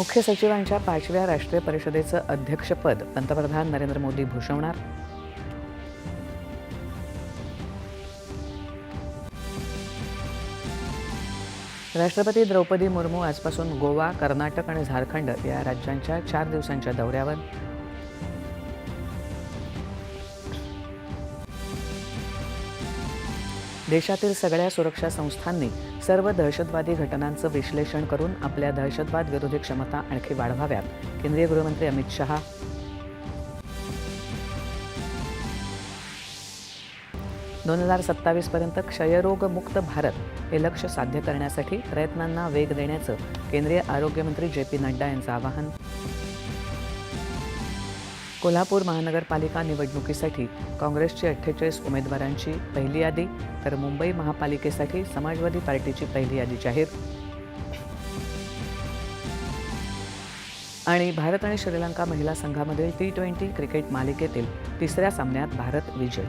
मुख्य सचिवांच्या 5व्या राष्ट्रीय परिषदेचं अध्यक्षपद पंतप्रधान नरेंद्र मोदी भूषवणार. राष्ट्रपती द्रौपदी मुर्मू आजपासून गोवा, कर्नाटक आणि झारखंड या राज्यांच्या 4 दिवसांच्या दौऱ्यावर. देशातील सगळ्या सुरक्षा संस्थांनी सर्व दहशतवादी घटनांचं विश्लेषण करून आपल्या दहशतवाद विरोधी क्षमता आणखी वाढवाव्यात, केंद्रीय गृहमंत्री अमित शहा. 2027 पर्यंत क्षयरोगमुक्त भारत हे लक्ष्य साध्य करण्यासाठी प्रयत्नांना वेग देण्याचं केंद्रीय आरोग्यमंत्री जे.पी. नड्डा यांचं आवाहन. कोल्हापूर महानगरपालिका निवडणुकीसाठी काँग्रेसची 48 उमेदवारांची पहिली यादी, तर मुंबई महापालिकेसाठी समाजवादी पार्टीची पहिली यादी जाहीर. आणि भारत आणि श्रीलंका महिला संघामधील T20 क्रिकेट मालिकेतील 3ऱ्या सामन्यात भारत विजयी.